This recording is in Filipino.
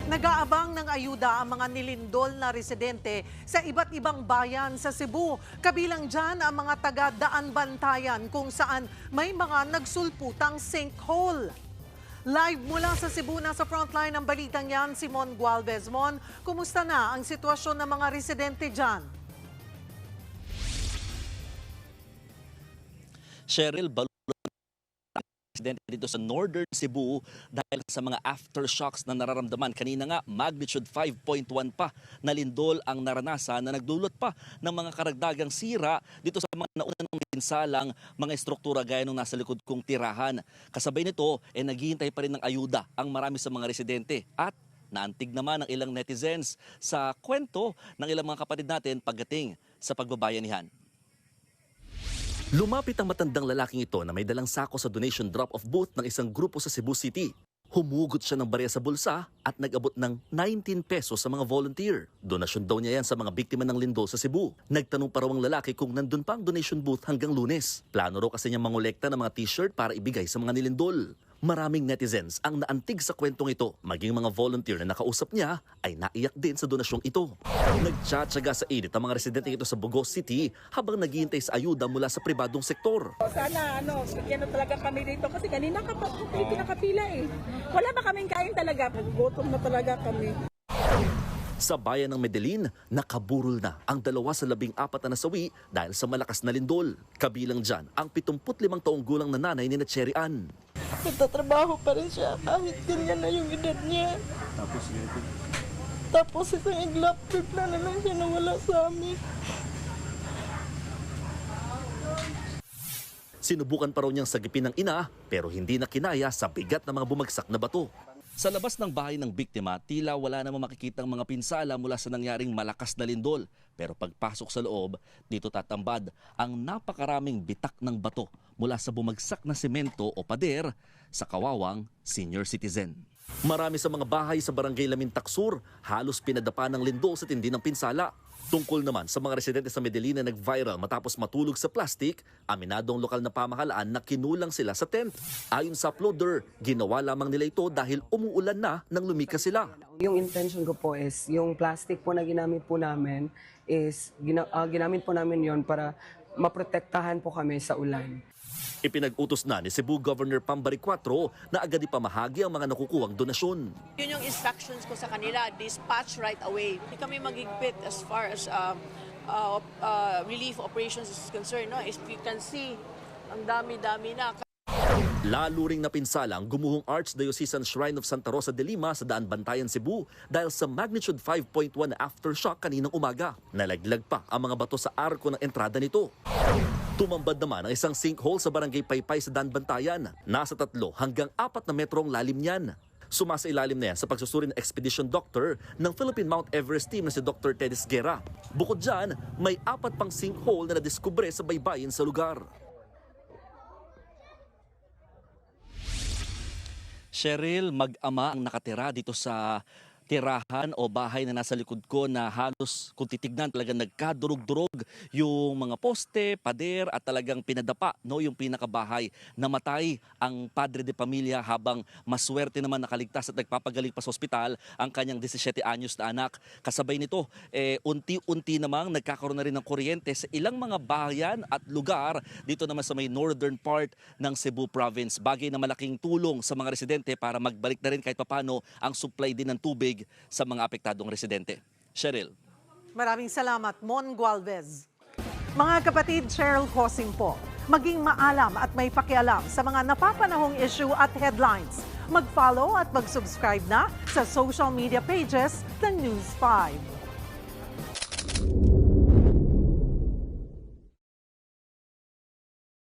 Nag-aabang ng ayuda ang mga nilindol na residente sa iba't ibang bayan sa Cebu. Kabilang dyan ang mga taga-Daan Bantayan kung saan may mga nagsulputang sinkhole. Live mula sa Cebu, nasa frontline ng balitang yan, si Mon Gualvez. Mon, kumusta na ang sitwasyon ng mga residente dyan? Cheryl, residente dito sa Northern Cebu dahil sa mga aftershocks na nararamdaman. Kanina nga, magnitude 5.1 pa na lindol ang naranasan na nagdulot pa ng mga karagdagang sira dito sa mga naunang pinsalang mga estruktura gaya nung nasa likod kong tirahan. Kasabay nito, naghihintay pa rin ng ayuda ang marami sa mga residente at naantig naman ng ilang netizens sa kwento ng ilang mga kapatid natin pagdating sa pagbabayanihan. Lumapit ang matandang lalaking ito na may dalang sako sa donation drop-off booth ng isang grupo sa Cebu City. Humugot siya ng barya sa bulsa at nag-abot ng 19 pesos sa mga volunteer. Donasyon daw niya yan sa mga biktima ng lindol sa Cebu. Nagtanong pa raw ang lalaki kung nandun pa ang donation booth hanggang Lunes. Plano raw kasi niya mangolekta ng mga t-shirt para ibigay sa mga nilindol. Maraming netizens ang naantig sa kwentong ito. Maging mga volunteer na nakausap niya ay naiyak din sa donasyong ito. Nagtsatsaga sa init ang mga residente ito sa Bugos City habang naghihintay sa ayuda mula sa pribadong sektor. Sana bigyan na talaga kami dito kasi kanina pinakapila eh. Wala ba kaming kain talaga? Nagugutom na talaga kami. Sa bayan ng Medellin, nakaburol na ang 2 sa 14 na nasawi dahil sa malakas na lindol. Kabilang dyan ang 75 taong gulang na nanay ni Cherry Ann. Nagtatrabaho pa rin siya kahit ganyan na yung edad niya. Tapos isang iglap trip na lang siya nawala sa amin. Sinubukan pa raw niyang sagipin ng ina pero hindi na kinaya sa bigat ng mga bumagsak na bato. Sa labas ng bahay ng biktima, tila wala namang makikitang mga pinsala mula sa nangyaring malakas na lindol. Pero pagpasok sa loob, dito tatambad ang napakaraming bitak ng bato mula sa bumagsak na semento o pader sa kawawang senior citizen. Marami sa mga bahay sa barangay Lamintac Sur halos pinadapa ng lindol sa tindi ng pinsala. Tungkol naman sa mga residente sa Medellin na nag-viral matapos matulog sa plastic, aminadong lokal na pamahalaan na kinulang sila sa tent. Ayon sa uploader, ginawa lamang nila ito dahil umuulan na nang lumikas sila. Yung intention ko po is, yung plastic po na ginamit po namin is, ginamit po namin yon para maprotektahan po kami sa ulan. Ipinag-utos na ni Cebu Governor Pambari 4 na agad ipamahagi ang mga nakukuhang donasyon. Yun yung instructions ko sa kanila, dispatch right away. Hindi kami magigpit as far as relief operations is concerned. No? As you can see, ang dami-dami na. Lalo ring napinsala ang gumuhong Archdiocesan Shrine of Santa Rosa de Lima sa Daan Bantayan, Cebu dahil sa magnitude 5.1 na aftershock kaninang umaga. Nalaglag pa ang mga bato sa arko ng entrada nito. Tumambad naman ang isang sinkhole sa barangay Paypay sa Daan Bantayan. Nasa 3 hanggang 4 na metrong lalim niyan. Sumasa ilalim na yan sa pagsusuri ng expedition doctor ng Philippine Mount Everest team na si Dr. Teddy Guerra. Bukod dyan, may 4 pang sinkhole na nadiskubre sa baybayin sa lugar. Cheryl, mag-ama ang nakatira dito sa tirahan o bahay na nasa likod ko na halos kung titignan talagang nagkadurog-durog yung mga poste, pader at talagang pinadapa yung pinakabahay. Namatay ang padre de pamilya habang maswerte naman nakaligtas at nagpapagaling pa sa ospital ang kanyang 17 anyos na anak. Kasabay nito, unti-unti namang nagkakaroon na rin ng kuryente sa ilang mga bayan at lugar dito naman sa may northern part ng Cebu province. Bagay na malaking tulong sa mga residente para magbalik na rin kahit papano ang supply din ng tubig sa mga apektadong residente. Cheryl. Maraming salamat, Mon Gualvez. Mga kapatid, Cheryl Hosing po. Maging maalam at may pakialam sa mga napapanahong issue at headlines. Mag-follow at mag-subscribe na sa social media pages ng News 5.